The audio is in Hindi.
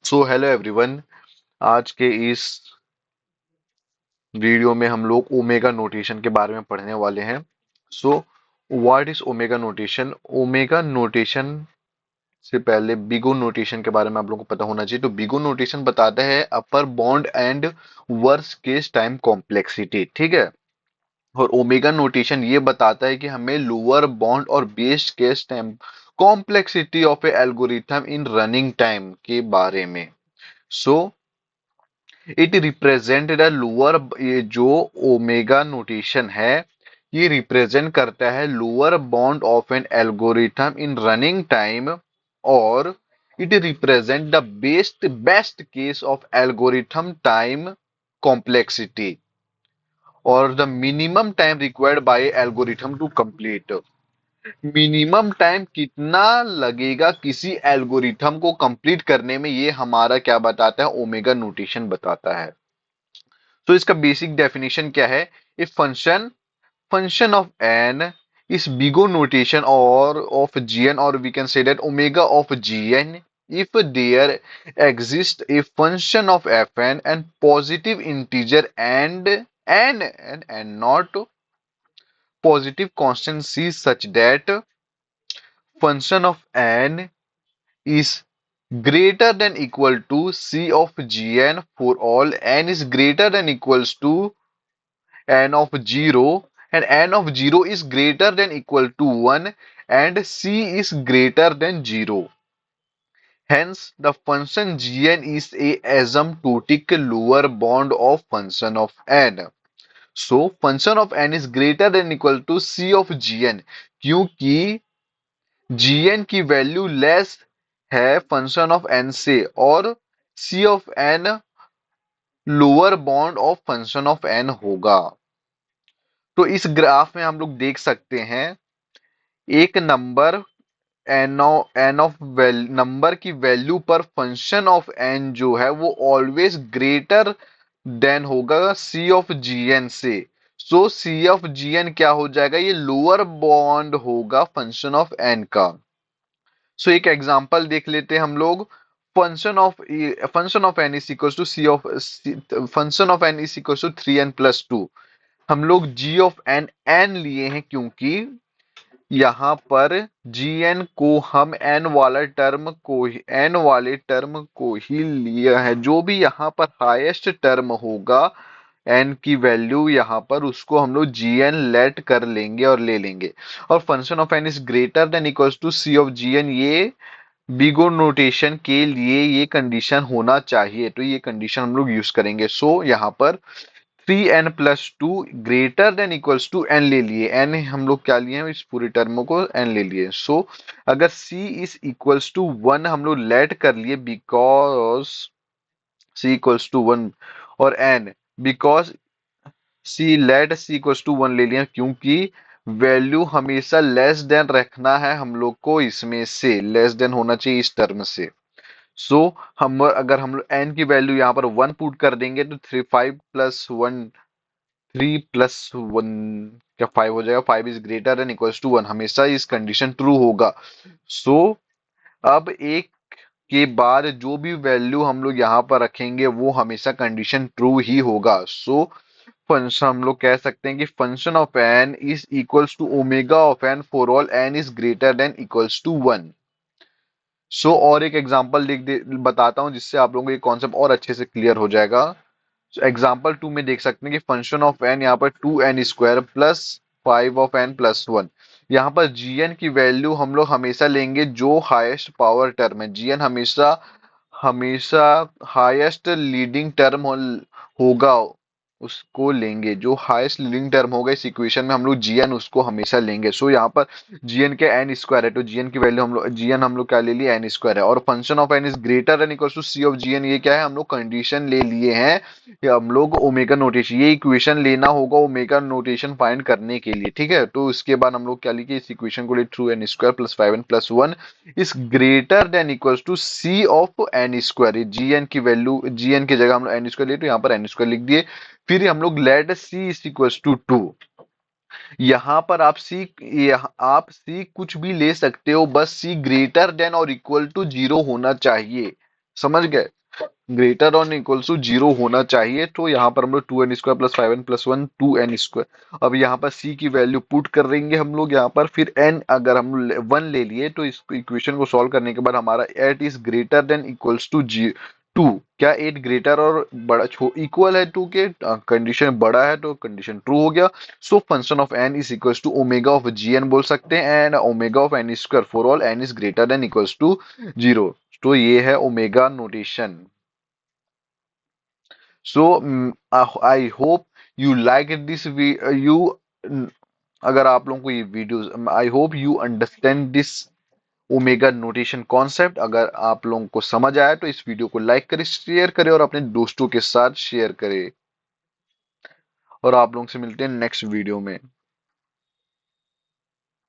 So hello everyone. आज के इस वीडियो में हम लोग ओमेगा नोटेशन के बारे में पढ़ने वाले हैं। So what is omega notation? Omega notation से पहले बिगो नोटेशन के बारे में आप लोगों को पता होना चाहिए। तो बिगो नोटेशन बताता है upper bound and worst case time complexity, ठीक है। और ओमेगा नोटेशन ये बताता है कि हमें लोअर बॉन्ड और base case time complexity of a algorithm in running time के बारे में। So it represent the lower, ये जो ओमेगा नोटेशन है ये रिप्रेजेंट करता है lower bound of an algorithm in running time, और it represent the best case of algorithm time complexity और the minimum time required by algorithm to complete. Minimum time कितना लगेगा किसी एल्गोरिथम को कंप्लीट करने में, ये हमारा क्या बताता है? ओमेगा नोटेशन बताता है। तो इसका बेसिक डेफिनेशन क्या है? A function of n is bigo notation or of gn, or we can say that omega of gn if there exists a function of fn and positive integer and not positive constant c such that function of n is greater than equal to c of gn for all n is greater than equals to n of 0, and n of 0 is greater than equal to 1 and c is greater than 0. Hence, the function gn is a asymptotic lower bound of function of n. So, function of n is greater than equal to c of gn, क्योंकि gn की वैल्यू लेस है फंक्शन ऑफ n से, और c of n lower bound of function of n होगा। तो इस ग्राफ में हम लोग देख सकते हैं एक नंबर एन ऑफ नंबर की वैल्यू पर फंक्शन ऑफ एन जो है वो ऑलवेज ग्रेटर देन होगा सी ऑफ जीएन से। सो सी ऑफ जीएन क्या हो जाएगा? ये लोअर बाउंड होगा फंक्शन ऑफ एन का। सो एक एग्जांपल देख लेते हैं हम लोग। Function of n is equal to c of function of n is equal to 3n+2। हम लोग जी ऑफ एन एन लिए हैं क्योंकि यहाँ पर gn को हम n वाले टर्म को ही लिया है। जो भी यहाँ पर हाईएस्ट टर्म होगा n की वैल्यू यहाँ पर, उसको हम लोग gn लेट कर लेंगे और ले लेंगे। और function of n is greater than equals to c of gn, ये बिगो नोटेशन के लिए ये कंडीशन होना चाहिए। तो ये कंडीशन हम लोग यूज करेंगे। सो यहाँ पर 3n+2 greater than equals to n ले लिए। n हम लोग क्या लिए हैं? इस पूरे टर्म को n ले लिए। सो अगर c इज इक्वल्स टू 1 हम लोग लेट कर लिए बिकॉज c इक्वल्स टू 1, और n because c let c equals to 1 ले लिया क्योंकि वैल्यू हमेशा लेस देन रखना है हम लोग को, इसमें से लेस देन होना चाहिए इस टर्म से। सो हम अगर हम लोग n की वैल्यू यहाँ पर 1 पुट कर देंगे तो 3 क्या 5 हो जाएगा? 5 is greater than equals to 1, हमेशा इस कंडीशन ट्रू होगा। सो अब एक के बाद जो भी वैल्यू हम लोग यहाँ पर रखेंगे वो हमेशा कंडीशन ट्रू ही होगा। सो फंक्शन हम लोग कह सकते हैं कि function of n is equals to omega of n for all n is greater than equals to 1। So और एक एग्जांपल बताता हूं जिससे आप लोगों को ये कॉन्सेप्ट और अच्छे से क्लियर हो जाएगा। एग्जाम्पल 2 में देख सकते हैं कि फंक्शन ऑफ एन यहाँ पर 2n² प्लस 5 of n+1। यहाँ पर gn की वैल्यू हम लोग हमेशा लेंगे जो हाईएस्ट पावर टर्म है। gn हमेशा हमेशा हाईएस्ट लीडिंग टर्म होगा, उसको लेंगे। जो हाईएस्ट लीडिंग टर्म होगा इस इक्वेशन में हम लोग gn उसको हमेशा लेंगे। सो यहाँ पर gn के n² है तो gn की वैल्यू हम लोग क्या ले लिए? n² है। और function of n is greater than equal to c of gn, ये क्या है? हम लोग कंडीशन ले लिए हैं कि हम लोग ओमेगा नोटेशन, ये इक्वेशन लेना होगा ओमेगा नोटेशन फाइंड करने के लिए, ठीक है। तो इसके बाद हम लोग क्या लिखे? इस इक्वेशन को ले through n² plus 5n+1 is greater than equals to c of n²। gn की वैल्यू, gn की जगह हम लोग n² लिए तो यहाँ पर n² लिख दिए। फिर हम लोग let c is equals to 2। यहां पर आप c कुछ भी ले सकते हो, बस c ग्रेटर देन और इक्वल टू 0 होना चाहिए। समझ गए? ग्रेटर और इक्वल्स टू जीरो होना चाहिए। तो यहाँ पर हम लोग 2n² plus 5n plus 1 2n²। अब यहाँ पर c की वैल्यू पुट कर देंगे हम लोग यहाँ पर, फिर n अगर हम 1 ले लिए तो इस इक्वेशन को सॉल्व करने के बाद हमारा 8 is greater than equals to g 2। क्या 8 ग्रेटर और बड़ा इक्वल है 2 के? कंडीशन बड़ा है तो कंडीशन ट्रू हो गया। So function of n is equals to omega of gn बोल सकते हैं, and omega of n² for all n is greater than equals to zero. तो ये है omega notation. So I hope you liked this you अगर आप लोगों को ये videos, I hope you understand this omega notation concept. अगर आप लोगों को समझ आया तो इस वीडियो को लाइक करें, शेयर करें और अपने दोस्तों के साथ शेयर करें। और आप लोगों से मिलते हैं नेक्स्ट वीडियो में।